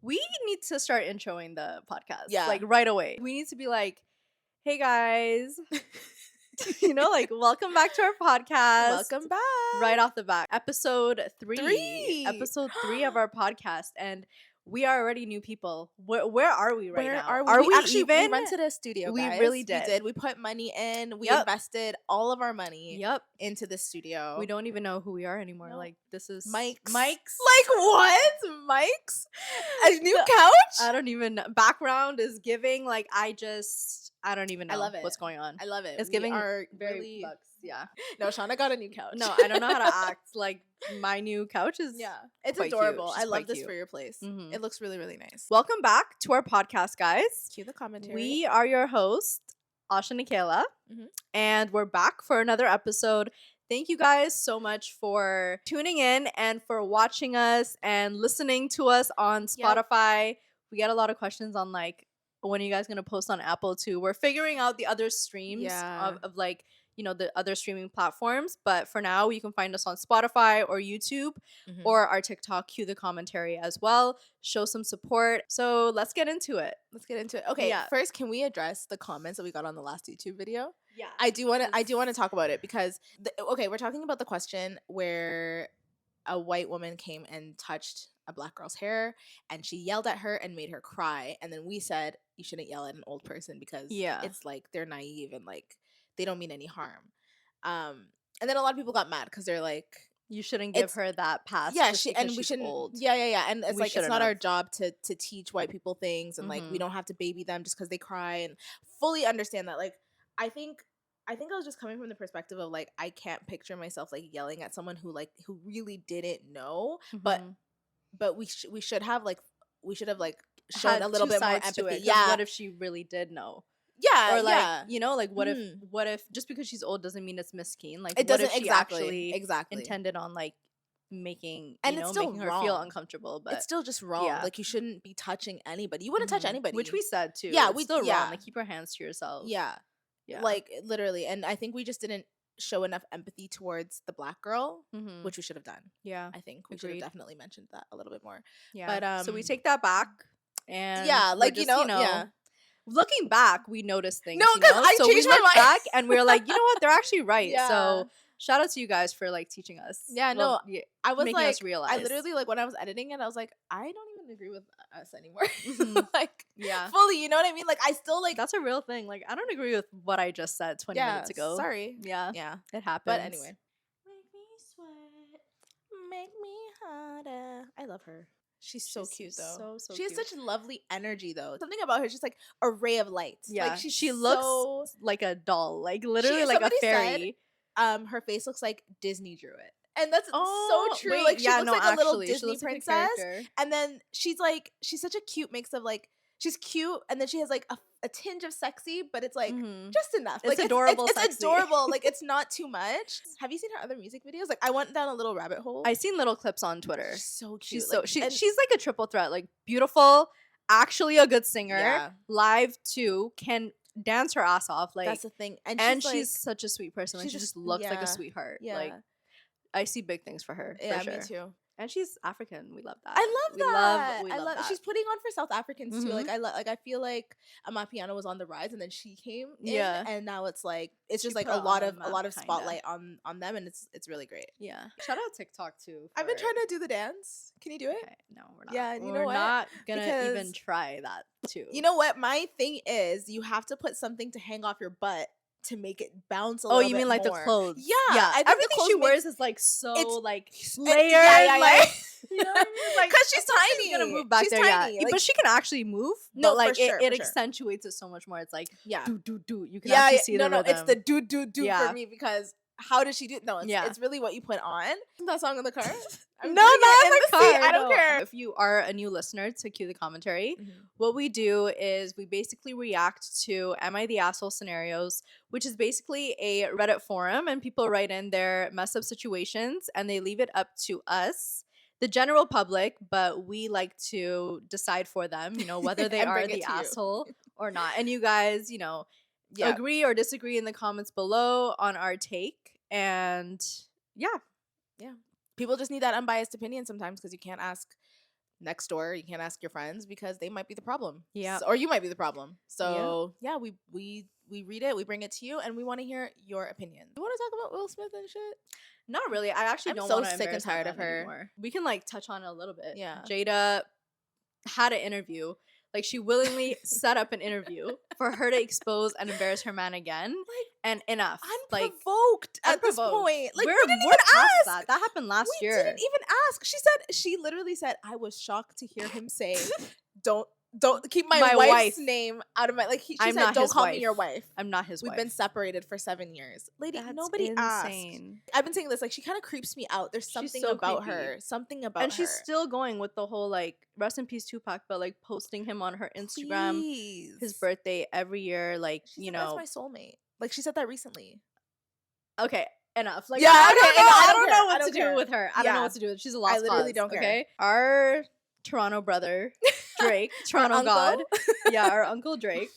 We need to start introing the podcast. Yeah. Like right away. We need to be like, hey guys. You know, like welcome back to our podcast. Welcome back. Right off the bat. Episode 3. Three. Episode 3 of our podcast. And we are already new people. Where are we right now? Are we actually even? We rented a studio, We guys. really did. We did. We put money in. We Yep. invested all of our money Yep. into the studio. We don't even know who we are anymore. Nope. Like this is Mike's. Mike's. Like what? Mike's? A new couch? I don't even know. Background is giving like I don't even know I love it. what's going on. I love it. It's We giving are very really bucks. Yeah. No, Shauna got a new couch. No, I don't know how to act. Like my new couch is Yeah. It's quite adorable. cute. I She's love quite this cute. for your place. Mhm. It looks really, really nice. Welcome back to our podcast, guys. Cue the commentary. We are your hosts, Oshs and Akela, Mhm. and we're back for another episode. Thank you guys so much for tuning in and for watching us and listening to us on Spotify. We get a lot of questions on like, when are you guys gonna post on Apple too? We're figuring out the other streams Yeah. of like, you know, the other streaming platforms. But for now, you can find us on Spotify or YouTube Mhm. or our TikTok, Cue the Commentary as well. Show some support. So let's get into it. Let's get into it. Okay, Yeah. first, can we address the comments that we got on the last YouTube video? Yeah. I do want to talk about it because we're talking about the question where a white woman came and touched a black girl's hair and she yelled at her and made her cry, and then we said you shouldn't yell at an old person because it's like they're naive and like they don't mean any harm. And then a lot of people got mad because they're like, You shouldn't give her that pass. yeah, just we because shouldn't. Old. Yeah, and it's We like it's shouldn't not our have. job to teach white people things, and like we Mhm. don't have to baby them just because they cry, and fully understand that. Like I think I was just coming from the perspective of like I can't picture myself like yelling at someone who really didn't know, Mhm. but we should have like shown Had a little two bit more sides to empathy. it, 'cause Yeah, what if she really did know? yeah, Or like, yeah. you know, like what Mhm. if just because she's old doesn't mean it's Miss Keen? Like It what if doesn't she exactly actually intended on like making And you it's know still making her feel wrong. uncomfortable, but It's still just wrong. yeah. Like you shouldn't be touching anybody. You wouldn't touch Mhm. anybody. Which we said too. Yeah, It's we- still yeah. wrong. Like keep your hands to yourself. Yeah. Yeah. Like literally, and I think we just didn't show enough empathy towards the black girl, Mhm. which we should have done. Yeah. I think we should have Agreed. definitely mentioned that a little bit more. Yeah. But so we take that back, and yeah, we're like just, yeah. looking back, we noticed things. No, you 'cause know? I so we changed my looked mind. back and we were like, you know what? They're actually right. Yeah. So shout out to you guys for like teaching us. Yeah, no, yeah, I was making like, us realize. I literally like when I was editing it, I was like, I don't even agree with us anymore. Mhm. Like Yeah. fully, you know what I mean? Like I still like That's a real thing. Like I don't agree with what I just said 20 minutes ago. Sorry. Yeah. Yeah. It happens. But anyway. Make me sweat. Make me harder. I love her. She's so She's cute though. so She has cute. such lovely energy though. Something about her is just like a ray of light. Yeah. Like she looks like a doll. Like literally like a somebody said, fairy. her face looks like Disney drew it. And that's Oh, so true. wait, like she yeah, looks no, like a little actually, she Disney looks like a princess. character. And then she's such a cute mix of like she's cute and then she has like a tinge of sexy, but it's like Mhm. just enough. It's Like adorable It's sexy. adorable. Like it's not too much. Have you seen her other music videos? Like I went down a little rabbit hole. I seen little clips on Twitter. She's so cute. She's so Like, and- she's like a triple threat. Like beautiful, actually a good singer, Yeah. live too, can dance her ass off. Like that's the thing. And she's like, such a sweet person. Like she's she just- just looks like yeah, a sweetheart. yeah. Like I see big things for her. yeah, for sure. me too. And she's African. We love that. I love that. We I love love that. She's putting on for South Africans too. Mhm. Like I feel like Amapiano was on the rise and then she came in, Yeah. and now it's like it's She just like put a it on lot the of map, spotlight on them, and it's really great. Yeah. Shout out TikTok too. I've been for- trying to do the dance. Can you do it? Okay, no, we're not. Yeah, and you we're know what? not gonna even Because- try that too. You know what? My thing is you have to put something to hang off your butt to make it bounce a Oh, little you bit mean like more. the clothes? Yeah, yeah. I think the Everything clothes she makes- wears is like so it's- like It- layered. yeah. Like, you know what I mean? Like, Because she's she's tiny. gonna move back she's there, tiny. yeah. Like, But she can actually move. No, but like for sure, it for sure. accentuates it so much more. It's like yeah. do. You can Yeah, actually yeah, see no, the no, rhythm. it's the do Yeah. for me because how does she do? No, Yeah. it's really what you put on. That song in the car. I'm No, putting not it in the seat, car. I don't no. care. If you are a new listener to Cue the Commentary, what we do is we basically react to Am I the Asshole scenarios, which is basically a Reddit forum, and people write in their mess up situations and they leave it up to us, the general public, but we like to decide for them, you know, whether they And are bring it the to you. asshole or not. And you guys, you know, Yeah. agree or disagree in the comments below on our take. And yeah. People just need that unbiased opinion sometimes because you can't ask next door. You can't ask your friends because they might be the problem. Yeah. Or you might be the problem. So yeah, we read it, we bring it to you, and we want to hear your opinion. You want to talk about Will Smith and shit? Not really. I actually I'm don't so want to sick and embarrass my tired of friend her. anymore. We can like touch on it a little bit. Yeah. Jada had an interview. Like she willingly set up an interview for her to expose and embarrass her man again. Like, and enough. Unprovoked at this point. Like we didn't even ask. That. That happened last year. We didn't even ask. She literally said, I was shocked to hear him say, don't keep my wife's name out of my, like she said, don't call me your wife. I'm not his wife. We've been separated for 7 years. Lady, That's nobody insane. asked. I've been saying this, like she kind of creeps me out. There's something about her. Something about her. And she's still going with the whole like rest in peace Tupac, but like posting him on her Instagram, his birthday every year, like she said, that's my soulmate. Like she said that recently. Okay, enough. Like yeah, I don't know what to do with her. I don't know what to do with her. She's a lost cause. I literally don't care. Okay, our Toronto brother Drake, Toronto God, yeah, our uncle Drake.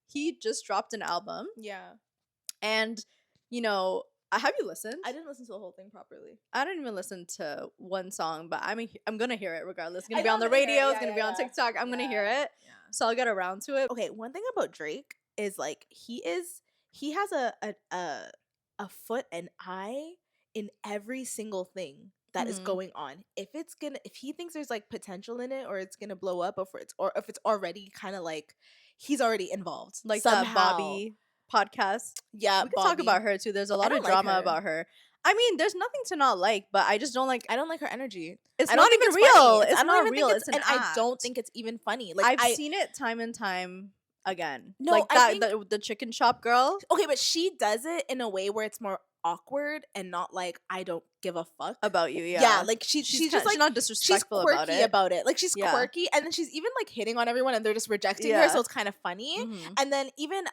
He just dropped an album. Yeah, and you know, have you listened? I didn't listen to the whole thing properly. I didn't even listen to one song, but I'm gonna hear it regardless. It's gonna be on the radio. It's gonna be on TikTok. I'm gonna hear it. Yeah. So I'll get around to it. Okay, one thing about Drake is like he has a foot and eye in every single thing that is going on. If he thinks there's like potential in it, or it's gonna blow up, or if it's already kind of like he's already involved, like somehow. That Bobby podcast. Yeah, we can talk about her too. There's a lot of drama about her. I mean, there's nothing to not like, but I just don't like. I don't like her energy. It's not even real. It's not real. It's an act. I don't think it's even funny. Like I've seen it time and time again. No, like that the chicken shop girl. Okay, but she does it in a way where it's more awkward and not like I don't give a fuck about you. Yeah, like she's just like not disrespectful. She's quirky about it. Like she's quirky, and then she's even like hitting on everyone, and they're just rejecting her. So it's kind of funny. And then even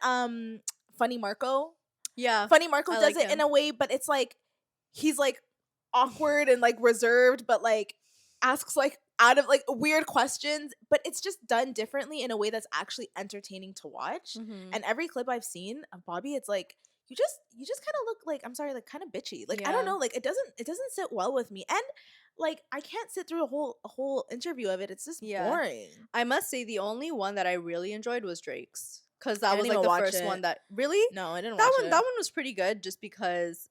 Funny Marco. Yeah, Funny Marco does it in a way, but it's like he's like awkward and like reserved, but like asks like out of like weird questions, but it's just done differently in a way that's actually entertaining to watch. And every clip I've seen of Bobby, it's like you just kind of look like, I'm sorry, like kind of bitchy. Like I don't know, like it doesn't sit well with me. And like I can't sit through a whole interview of it. It's just boring. I must say the only one that I really enjoyed was Drake's, because that was like the first one that really. No, I didn't watch it. That one was pretty good, just because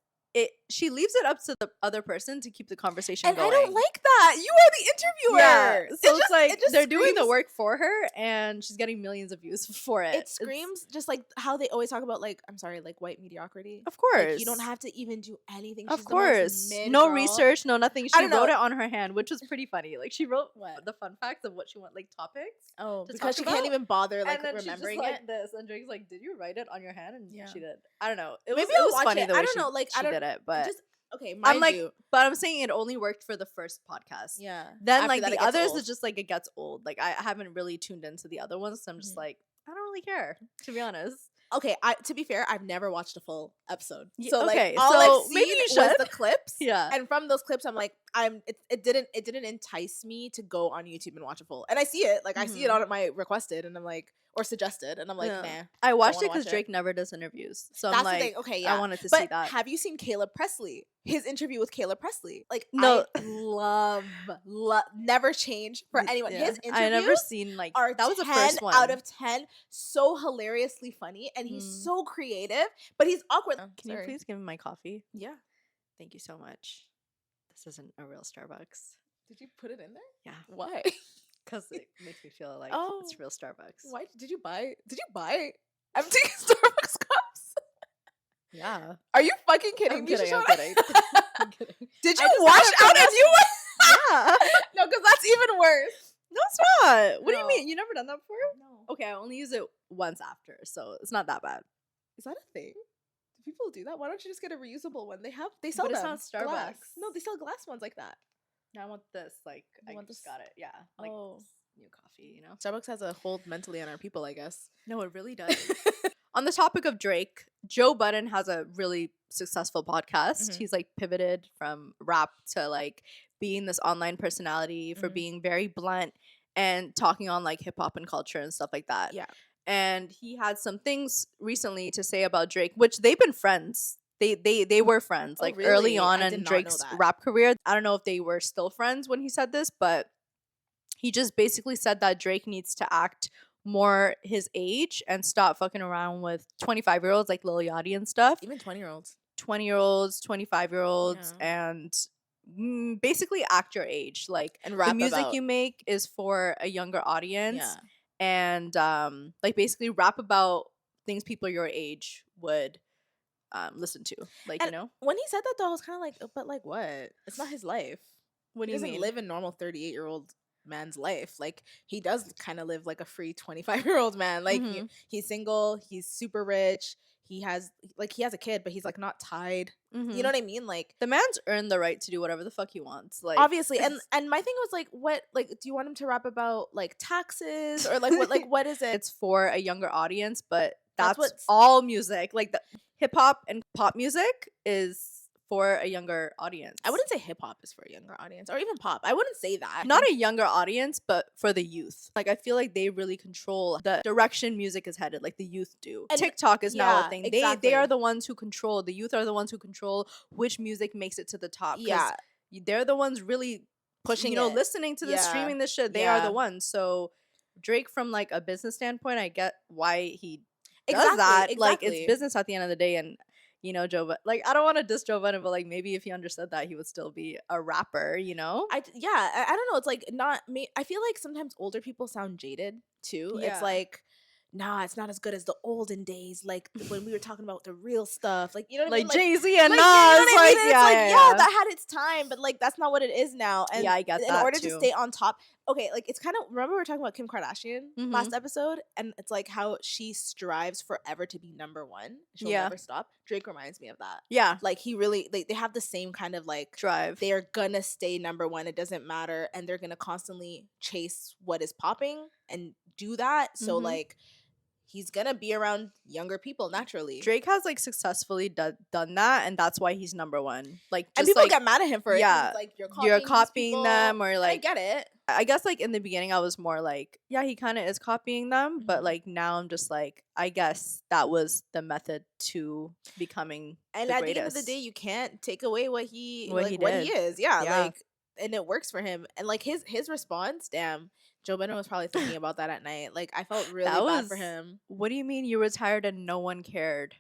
she leaves it up to the other person to keep the conversation going. And I don't like that. You are the interviewer. Yeah. So it's like they're doing the work for her, and she's getting millions of views for it. It screams just like how they always talk about, like, I'm sorry, like white mediocrity. Of course. Like, you don't have to even do anything. Of course. No research, no nothing. She wrote it on her hand, which was pretty funny. Like she wrote the fun facts of what she want, like topics. Oh, because she can't even bother like remembering it. Like this, and Drake's like, "Did you write it on your hand?" And she did. I don't know. Maybe it was funny the way she did it, but just. Okay, I'm like, but I'm saying it only worked for the first podcast. Yeah. Then like the others, it's just like it gets old. Like I haven't really tuned into the other ones, so I'm just like, I don't really care, to be honest. Okay, to be fair, I've never watched a full episode. So like all I've seen maybe you was the clips. Yeah. And from those clips, I'm like, it didn't entice me to go on YouTube and watch a full. And I see it, like I see it on my requested, and I'm like, or suggested, and I'm like, nah. I watched it because Drake never does interviews, so that's I'm like, the thing. Okay, yeah, I wanted to see that. Have you seen Caleb Presley? His interview with Caleb Presley, like, no, I love, never change for anyone. Yeah. His interviews I never seen like that was the first one out of 10. So hilariously funny, and he's so creative, but he's awkward. Can you please give me my coffee? Yeah, thank you so much. This isn't a real Starbucks. Did you put it in there? Yeah. Why? Because it makes me feel like it's real Starbucks. Why did you buy empty Starbucks cups? Yeah. Are you fucking kidding me? I'm kidding. I'm kidding. Did you wash out as you went? Yeah. No, because that's even worse. No, it's not. What do you mean? You never done that before? No. Okay, I only use it once after, so it's not that bad. Is that a thing? Do people do that? Why don't you just get a reusable one? They sell but them. It's not Starbucks. Glass. No, they sell glass ones like that. No, I want this. Like, I just got it. Yeah. Like new coffee, you know? Starbucks has a hold mentally on our people, I guess. No, it really does. On the topic of Drake, Joe Budden has a really successful podcast. He's like pivoted from rap to like being this online personality for being very blunt and talking on like hip hop and culture and stuff like that. Yeah. And he had some things recently to say about Drake, which they've been friends. They were friends like really? Early on I in Drake's rap career. I don't know if they were still friends when he said this, but He just basically said that Drake needs to act more his age and stop fucking around with 25-year-olds like Lil Yachty and stuff. Even 20-year-olds. 20-year-olds, 25-year-olds, Yeah. and basically act your age. Like, And the rap music about. you make is for a younger audience. Yeah. And like, basically rap about things people your age would listen to. Like, And when he said that, though, I was kind of like, but like what? It's not his life. What do He you doesn't mean? live a normal 38-year-old man's life. Like, he does kind of live like a free 25-year-old man. Like, Mhm. he's single, he's super rich, he has a kid, but he's like not tied. You Mhm. know what I mean? Like, The man's earned the right to do whatever the fuck he wants. Like, obviously. And my thing was like, what, like, do you want him to rap about like taxes or like what is it? it's for a younger audience, but that's what's all music. Like, the hip hop and pop music is for a younger audience. I wouldn't say hip hop is for a younger audience or even pop. I wouldn't say that. Not a younger audience, but for the youth. Like, I feel like they really control the direction music is headed, like the youth do. And TikTok is now a yeah, thing. exactly. They are the ones who control. The youth are the ones who control which music makes it to the top. 'cause Yeah. they're the ones really Pushing it. it. Listening to this, Yeah. streaming this shit. They are Yeah. the ones. So Drake, from like a business standpoint, I get why he does Exactly, that. Like, exactly. it's business at the end of the day. And Joe Budden, like, I don't want to diss Joe Budden, but like, maybe if he understood that, he would still be a rapper, I don't know. It's like not me. I feel like sometimes older people sound jaded too. Yeah. It's like, nah, it's not as good as the olden days. Like when we were talking about the real stuff. Like, you know what I mean? Like Jay-Z and like, Nas. you know what I Like, mean? And it's that had its time, but like that's not what it is now. And Yeah, I get in that order too. to stay on top, okay, like it's kind of, remember we were talking about Kim Kardashian Mhm. last episode, and it's like how she strives forever to be number one. She'll Yeah. never stop. Drake reminds me of that. Yeah. Like he really, they have the same kind of like Drive. they're gonna stay number one. It doesn't matter, and they're gonna constantly chase what is popping and do that. So Mhm. like he's gonna be around younger people naturally. Drake has like successfully done that, and that's why he's number one. Like, just and people like, get mad at him for it. 'Cause yeah, it's like you're these copying people, them, or and like, I get it. I guess like in the beginning I was more like, yeah, he kind of is copying them, but Mhm. like now I'm just like, I guess that was the method to becoming And the at greatest. the end of the day, you can't take away what he What he what did. he is. Yeah, Yeah. like, and it works for him. And like his response, damn, Joe Budden was probably thinking about that at night. Like I felt really That bad for was- him. What do you mean you retired and no one cared?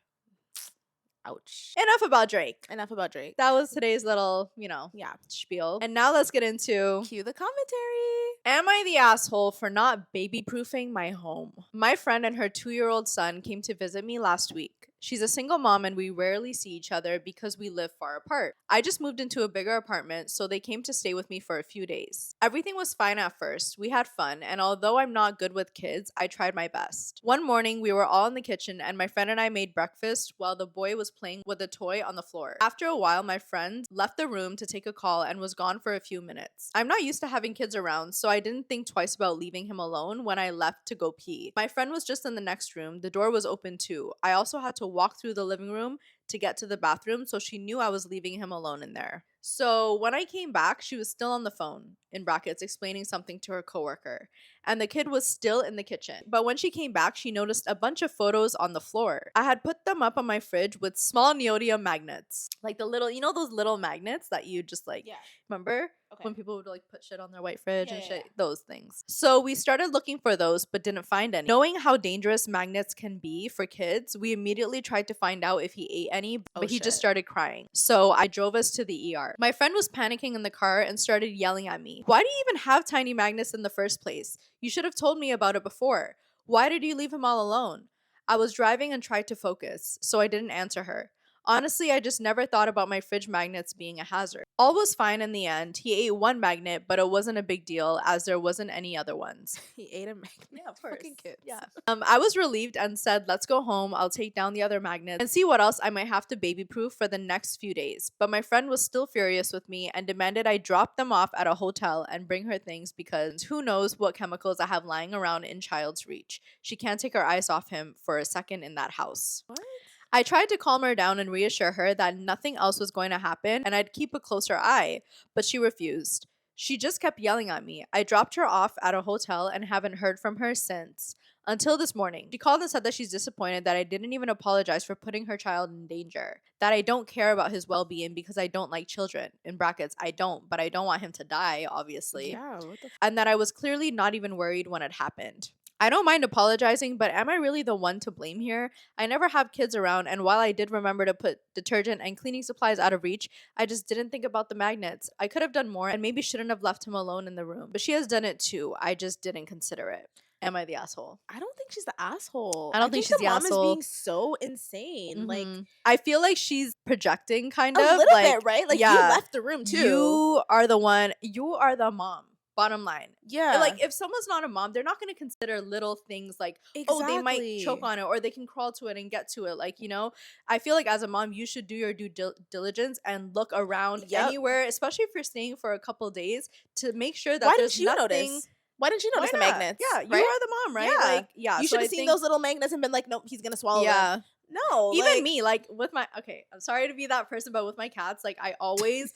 Ouch. Enough about Drake. Enough about Drake. That was today's little, Yeah. spiel. And now let's get into, Cue the commentary. am I the asshole for not baby-proofing my home? My friend and her 2-year-old son came to visit me last week. She's a single mom and we rarely see each other because we live far apart. I just moved into a bigger apartment, so they came to stay with me for a few days. Everything was fine at first. We had fun, and although I'm not good with kids, I tried my best. One morning, we were all in the kitchen and my friend and I made breakfast while the boy was playing with a toy on the floor. After a while, my friend left the room to take a call and was gone for a few minutes. I'm not used to having kids around, so I didn't think twice about leaving him alone when I left to go pee. My friend was just in the next room. The door was open too. I also had to walk through the living room to get to the bathroom, so she knew I was leaving him alone in there. So when I came back, she was still on the phone, in brackets, explaining something to her coworker, and the kid was still in the kitchen. But when she came back, she noticed a bunch of photos on the floor. I had put them up on my fridge with small neodymium magnets, like the little, those little magnets that you just like, remember? Okay. When people would like put shit on their white fridge and Yeah, shit, yeah. those things. So we started looking for those, but didn't find any. Knowing how dangerous magnets can be for kids, we immediately tried to find out if he ate any, but he just shit. started crying. So I drove us to the ER. My friend was panicking in the car and started yelling at me. Why do you even have tiny magnets in the first place? You should have told me about it before. Why did you leave him all alone? I was driving and tried to focus, so I didn't answer her. Honestly, I just never thought about my fridge magnets being a hazard. All was fine in the end. He ate one magnet, but it wasn't a big deal as there wasn't any other ones. He ate a magnet. Yeah, of course. Fucking kids. Yeah. I was relieved and said, let's go home. I'll take down the other magnets and see what else I might have to baby proof for the next few days. But my friend was still furious with me and demanded I drop them off at a hotel and bring her things because who knows what chemicals I have lying around in child's reach. She can't take her eyes off him for a second in that house. What? I tried to calm her down and reassure her that nothing else was going to happen and I'd keep a closer eye, but she refused. She just kept yelling at me. I dropped her off at a hotel and haven't heard from her since. Until this morning. She called and said that she's disappointed that I didn't even apologize for putting her child in danger. That I don't care about his well-being because I don't like children. In brackets, I don't, but I don't want him to die, obviously. Yeah, what the And that I was clearly not even worried when it happened. I don't mind apologizing, but am I really the one to blame here? I never have kids around, and while I did remember to put detergent and cleaning supplies out of reach, I just didn't think about the magnets. I could have done more and maybe shouldn't have left him alone in the room. But she has done it too. I just didn't consider it. Am I the asshole? I don't think she's the asshole. I don't think she's the mom asshole. is being so insane. Like, I feel like she's projecting kind a of. little like, bit, right? Like, yeah, you left the room too. You are the one. You are the mom. Bottom line. Yeah. Like, if someone's not a mom, they're not going to consider little things like, oh, they might choke on it or they can crawl to it and get to it. Like, you know, I feel like as a mom, you should do your due diligence and look around anywhere, especially if you're staying for a couple days, to make sure that there's nothing. Notice? Why didn't you notice the magnets? Yeah, you are the mom, right? Yeah. Like, yeah. You should have seen those little magnets and been like, nope, he's going to swallow them. No. Even me, like, with my, okay, I'm sorry to be that person, but with my cats, like, I always,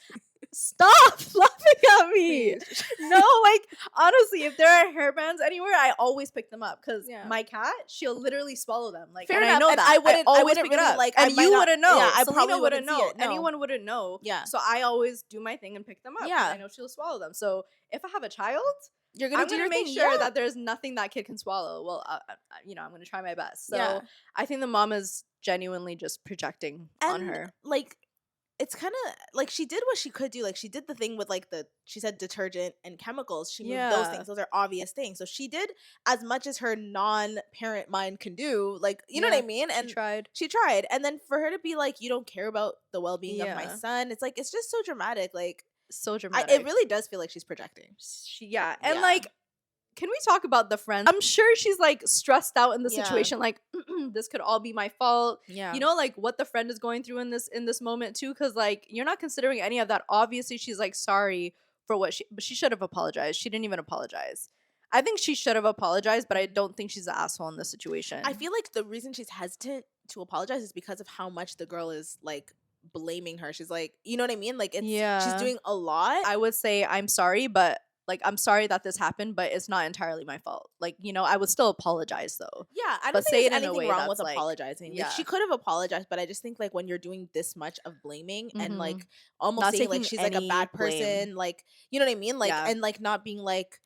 stop laughing at me. No, like, honestly, if there are hairbands anywhere, I always pick them up because my cat, she'll literally swallow them. Like, fair and enough. I know and that. I wouldn't always pick it really, up. like, and you wouldn't know. Yeah, I Selena probably wouldn't know. See it. No. Anyone wouldn't know. Yeah. So I always do my thing and pick them up. Yeah. I know she'll swallow them. So if I have a child, you're gonna I'm do gonna your make thing, sure that there's nothing that kid can swallow. Well, you know, I'm gonna try my best. So I think the mom is genuinely just projecting on her. Like, it's kind of like she did what she could do. Like, she did the thing with like she said detergent and chemicals. She moved those things. Those are obvious things. So she did as much as her non-parent mind can do. Like, you know what I mean? And she tried. And then for her to be like, you don't care about the well-being of my son. It's like, it's just so dramatic. Like, so dramatic. It really does feel like she's projecting. And like, can we talk about the friend? I'm sure she's like stressed out in the situation. Like, this could all be my fault. Yeah. You know, like what the friend is going through in this moment too. Cause like, you're not considering any of that. Obviously she's like sorry for but she should have apologized. She didn't even apologize. I think she should have apologized, but I don't think she's the asshole in this situation. I feel like the reason she's hesitant to apologize is because of how much the girl is like blaming her. She's like, you know what I mean? Like, she's doing a lot. I would say I'm sorry, but like, I'm sorry that this happened, but it's not entirely my fault. Like, you know, I would still apologize though. Yeah, I don't think there's anything wrong with apologizing. Like, she could have apologized, but I just think like when you're doing this much of blaming and like almost saying like she's like a bad person, like, you know what I mean? Like, and like not being like,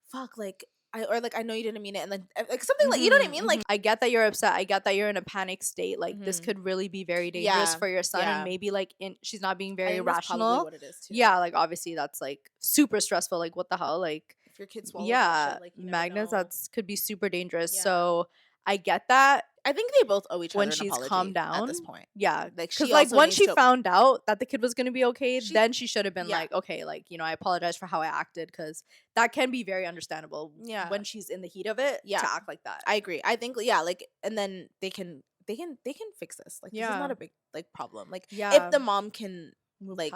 fuck, like, I know you didn't mean it, and then like something like, you know what I mean? Like, I get that you're upset. I get that you're in a panic state. Like, this could really be very dangerous for your son, and maybe like she's not being very rational. That's probably what it is too. Yeah, like obviously that's like super stressful. Like, what the hell? Like, if your kid swallows that shit, like, you magnets, could be super dangerous. So I get that. I think they both owe each other when an she's apology calmed down at this point. Yeah, because like when she found out that the kid was gonna be okay, then she should have been like, okay, like, you know, I apologize for how I acted, because that can be very understandable. Yeah, when she's in the heat of it, to act like that. I agree. I think like, and then they can fix this. Like, this is not a big like problem. Like, if the mom can like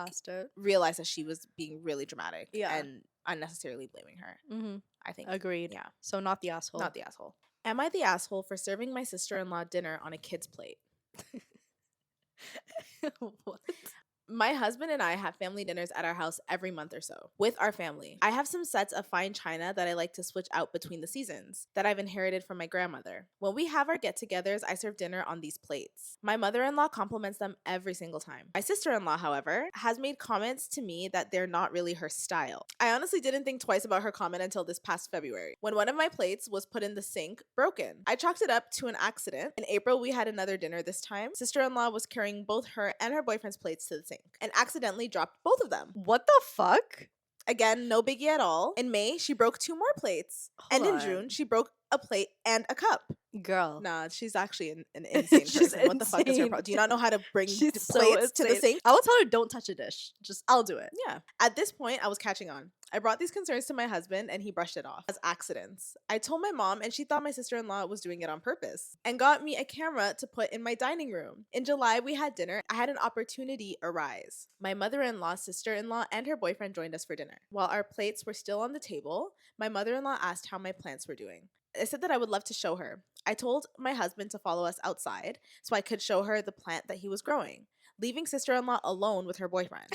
realize that she was being really dramatic and unnecessarily blaming her. I think agreed. Yeah, so not the asshole. Not the asshole. Am I the asshole for serving my sister-in-law dinner on a kid's plate? What? My husband and I have family dinners at our house every month or so with our family. I have some sets of fine china that I like to switch out between the seasons that I've inherited from my grandmother. When we have our get-togethers, I serve dinner on these plates. My mother-in-law compliments them every single time. My sister-in-law, however, has made comments to me that they're not really her style. I honestly didn't think twice about her comment until this past February, when one of my plates was put in the sink broken. I chalked it up to an accident. In April, we had another dinner this time. Sister-in-law was carrying both her and her boyfriend's plates to the sink and accidentally dropped both of them. What the fuck? Again, no biggie at all. In May, she broke 2 more plates. And in June, she broke a plate and a cup. Girl. Nah, she's actually an insane person. What the fuck is her problem? Do you not know how to bring plates to the sink? I will tell her, don't touch a dish. Just, I'll do it. Yeah. At this point, I was catching on. I brought these concerns to my husband and he brushed it off as accidents. I told my mom and she thought my sister-in-law was doing it on purpose and got me a camera to put in my dining room. In July, we had dinner. I had an opportunity arise. My mother-in-law, sister-in-law, and her boyfriend joined us for dinner. While our plates were still on the table, my mother-in-law asked how my plants were doing. I said that I would love to show her. I told my husband to follow us outside so I could show her the plant that he was growing, leaving sister-in-law alone with her boyfriend.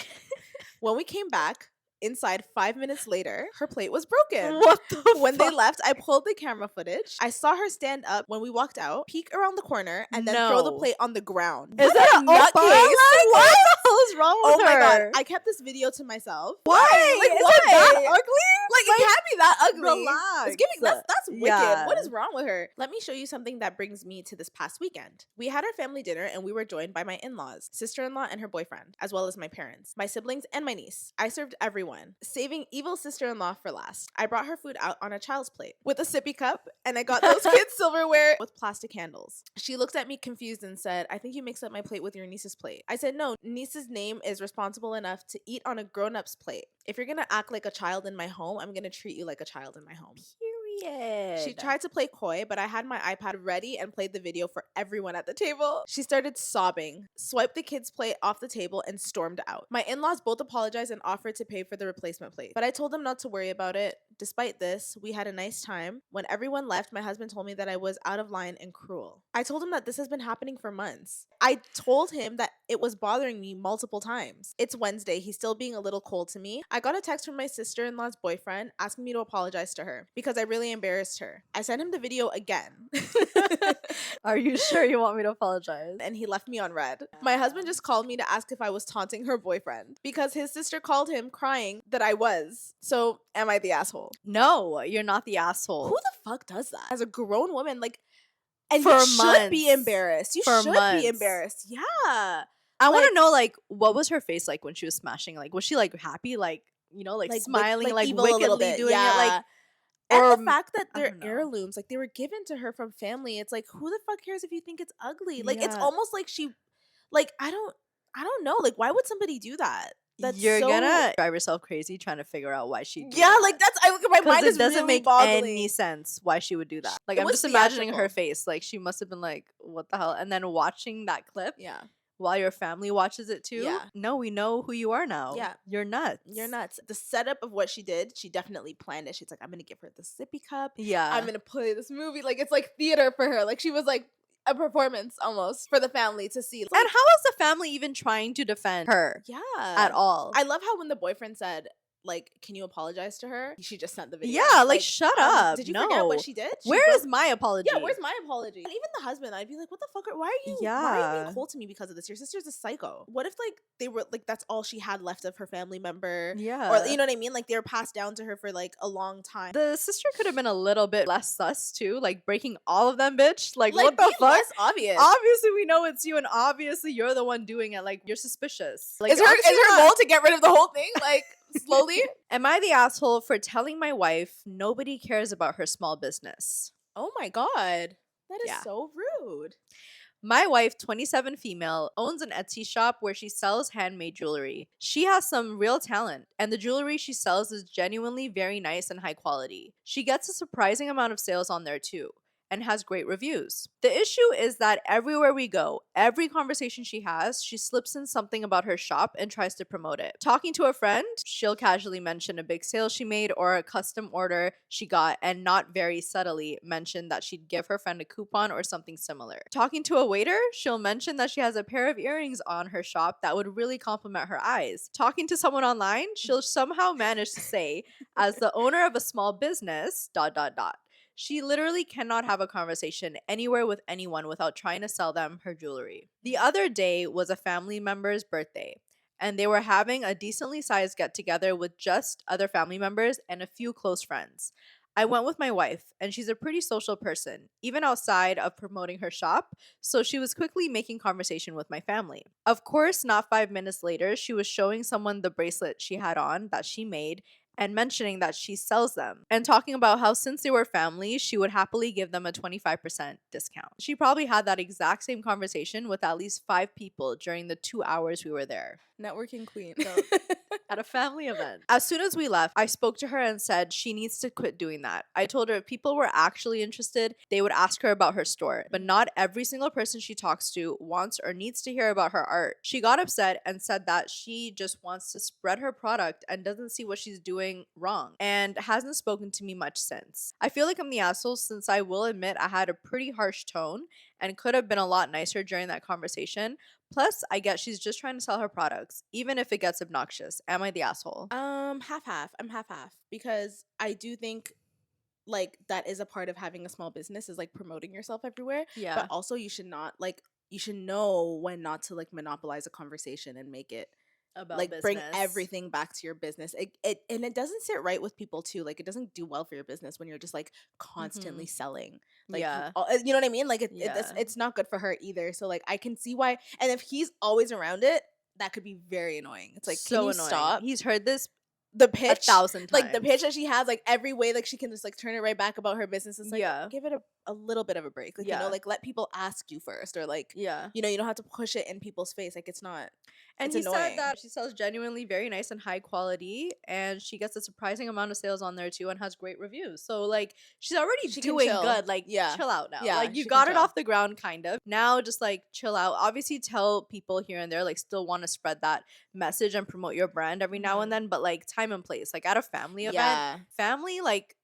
When we came back, Inside 5 minutes later, her plate was broken. What the When they fuck? left, I pulled the camera footage. I saw her stand up when we walked out, peek around the corner, and then throw the No. plate on the ground. Is What that a an oppa? nutcase? What the hell is wrong with Oh my god! her? I kept this video to myself. Why? Like, Is why? it that ugly? Like, it can't be that ugly. Relax. It's giving that's wicked. Yeah. What is wrong with her? Let me show you something that brings me to this past weekend. We had our family dinner and we were joined by my in-laws, sister-in-law and her boyfriend, as well as my parents, my siblings, and my niece. I served everyone, saving evil sister-in-law for last. I brought her food out on a child's plate with a sippy cup, and I got those kids silverware with plastic handles. She looked at me confused and said, "I think you mixed up my plate with your niece's plate." I said, "No, niece's name is responsible enough to eat on a grown-up's plate. If you're gonna act like a child in my home, I'm gonna treat you like a child in my home." Period. She tried to play coy, but I had my iPad ready and played the video for everyone at the table. She started sobbing, swiped the kids' plate off the table, and stormed out. My in-laws both apologized and offered to pay for the replacement plate, but I told them not to worry about it. Despite this, we had a nice time. When everyone left, my husband told me that I was out of line and cruel. I told him that this has been happening for months. I told him that it was bothering me multiple times. It's Wednesday. He's still being a little cold to me. I got a text from my sister-in-law's boyfriend asking me to apologize to her because I really embarrassed her. I sent him the video again. Are you sure you want me to apologize? And he left me on red. My husband just called me to ask if I was taunting her boyfriend because his sister called him crying that I was. So am I the asshole? No, you're not the asshole. Who the fuck does that? As a grown woman, like, and For you should be months. embarrassed. You For should months. be embarrassed. Yeah. I want like- to know, like, what was her face like when she was smashing? Like, was she like happy, like, you know, like smiling, like evil a little wickedly bit. doing Yeah. it, like, and or the fact that I they're don't know. heirlooms, like they were given to her from family. It's like, who the fuck cares if you think it's ugly? Like, it's Yeah. almost like she, like, I don't know. Like, why would somebody do that? That's you're so, gonna drive yourself crazy trying to figure out why she. Yeah, like that's my mind it is doesn't really make boggling. any sense why she would do that. Like, It I'm was just imagining her theatrical. face. Like, she must have been like, "What the hell?" And then watching that clip Yeah, while your family watches it too. Yeah. No, we know who you are now. Yeah. You're nuts. you're nuts. The setup of what she did, she definitely planned it. She's like, I'm gonna give her the sippy cup. Yeah. I'm gonna play this movie. Like, it's like theater for her. Like, she was like a performance almost for the family to see. And how is the family even trying to defend her Yeah, at all? I love how when the boyfriend said, like, can you apologize to her? She just sent the video. Yeah, like, shut up. Did you No. forget what she did? She Where broke- is my apology? Yeah, where's my apology? And even the husband, I'd be like, what the fuck? Why are you Yeah. being cold to me because of this? Your sister's a psycho. What if, like, they were, like, that's all she had left of her family member? Yeah. Or, you know what I mean? Like, they were passed down to her for, like, a long time. The sister could have been a little bit less sus too, like breaking all of them, bitch. Like, what the being fuck? less obvious. Obviously, we know it's you, and obviously, you're the one doing it. Like, you're suspicious. Like, is her obviously not. goal to get rid of the whole thing? Like, slowly? Am I the asshole for telling my wife nobody cares about her small business? Oh my god. That is Yeah. so rude. My wife, 27 female, owns an Etsy shop where she sells handmade jewelry. She has some real talent, and the jewelry she sells is genuinely very nice and high quality. She gets a surprising amount of sales on there too, and has great reviews. The issue is that everywhere we go, every conversation she has, she slips in something about her shop and tries to promote it. Talking to a friend, she'll casually mention a big sale she made or a custom order she got, and not very subtly mention that she'd give her friend a coupon or something similar. Talking to a waiter, she'll mention that she has a pair of earrings on her shop that would really compliment her eyes. Talking to someone online, she'll somehow manage to say, as the owner of a small business, ... She literally cannot have a conversation anywhere with anyone without trying to sell them her jewelry. The other day was a family member's birthday, and they were having a decently sized get together with just other family members and a few close friends. I went with my wife, and she's a pretty social person, even outside of promoting her shop, so she was quickly making conversation with my family. Of course, not 5 minutes later, she was showing someone the bracelet she had on that she made, and mentioning that she sells them, and talking about how since they were family, she would happily give them a 25% discount. She probably had that exact same conversation with at least 5 people during the 2 hours we were there. Networking queen. At a family event. As soon as we left, I spoke to her and said she needs to quit doing that. I told her if people were actually interested, they would ask her about her store, but not every single person she talks to wants or needs to hear about her art. She got upset and said that she just wants to spread her product and doesn't see what she's doing wrong, and hasn't spoken to me much since. I feel like I'm the asshole since I will admit I had a pretty harsh tone and could have been a lot nicer during that conversation, Plus, I get she's just trying to sell her products, even if it gets obnoxious. Am I the asshole? Half. I'm half because I do think like that is a part of having a small business is like promoting yourself everywhere. Yeah. But also you should not like you should know when not to like monopolize a conversation and make it About like business. bring everything back to your business. It and it doesn't sit right with people too. Like it doesn't do well for your business when you're just like constantly selling. Like Yeah. you know what I mean? Like Yeah. it's not good for her either. So like I can see why. And if he's always around it, that could be very annoying. It's like so can you annoying. stop? He's heard this The pitch 1,000 times. like the pitch that she has, like every way like she can just like turn it right back about her business. It's like Yeah. give it a little bit of a break. Like you Yeah. know, like let people ask you first, or like Yeah. you know, you don't have to push it in people's face. Like it's not. And It's he annoying. said that she sells genuinely very nice and high quality, and she gets a surprising amount of sales on there too, and has great reviews. So like she's already She can doing chill. good. Like Yeah. chill out now. Yeah, Like you she got can it chill. off the ground kind of. Now just like chill out. Obviously tell people here and there like still want to spread that message and promote your brand every now and then, but like time and place. Like at a family Yeah. event, family like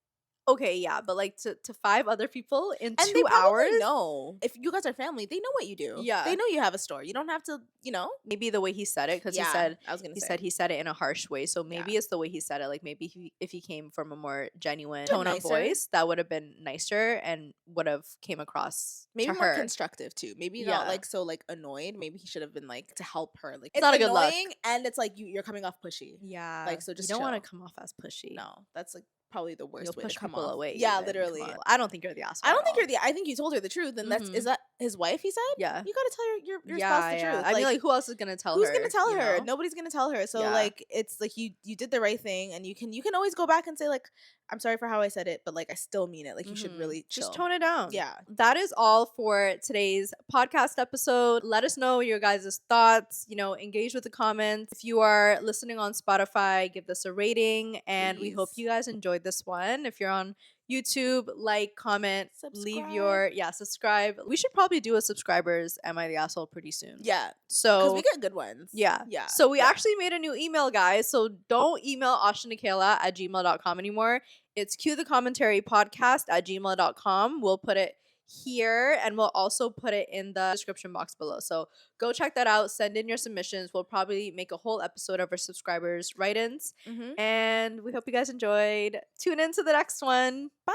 okay, yeah, but like to 5 other people in And 2 they probably hours. know. If you guys are family, they know what you do. Yeah. They know you have a store. You don't have to, you know? Maybe the way he said it, because Yeah, he said I was gonna he say. said he said it in a harsh way. So maybe Yeah. it's the way he said it. Like maybe if he came from a more genuine Bit tone of nicer. voice, that would have been nicer and would have came across Maybe to more her. constructive too. Maybe Yeah. not like so like annoyed. Maybe he should have been like to help her. Like It's not a good look. annoying and it's like you're coming off pushy. Yeah, Like, so just you don't want chill. to come off as pushy. No, that's like probably the worst You'll way push to come people off. away. Yeah, even. Come literally. on. I don't think you're the asshole. I don't at think all. you're the. I think you told her the truth, and that's is that his wife? He said. Yeah. You gotta tell your spouse the truth. I mean, like who else is gonna tell her? Who's gonna tell you her? know? Nobody's gonna tell her. So Yeah. like it's like you did the right thing, and you can always go back and say like I'm sorry for how I said it, but like I still mean it. Like you should really chill. Just tone it down. Yeah. That is all for today's podcast episode. Let us know your guys' thoughts. You know, engage with the comments. If you are listening on Spotify, give this a rating. And we hope Please. you guys enjoyed this one. If you're on YouTube, like, comment, leave your subscribe. We should probably do a subscribers Am I the Asshole pretty soon. Yeah. So Because we get good ones. yeah. Yeah. So we yeah. actually made a new email, guys. So don't email Oshs and Akela at gmail.com anymore. It's cuethecommentarypodcast at gmail.com. We'll put it here and we'll also put it in the description box below. So go check that out. Send in your submissions. We'll probably make a whole episode of our subscribers' write-ins. Mhm. And we hope you guys enjoyed. Tune in to the next one. Bye.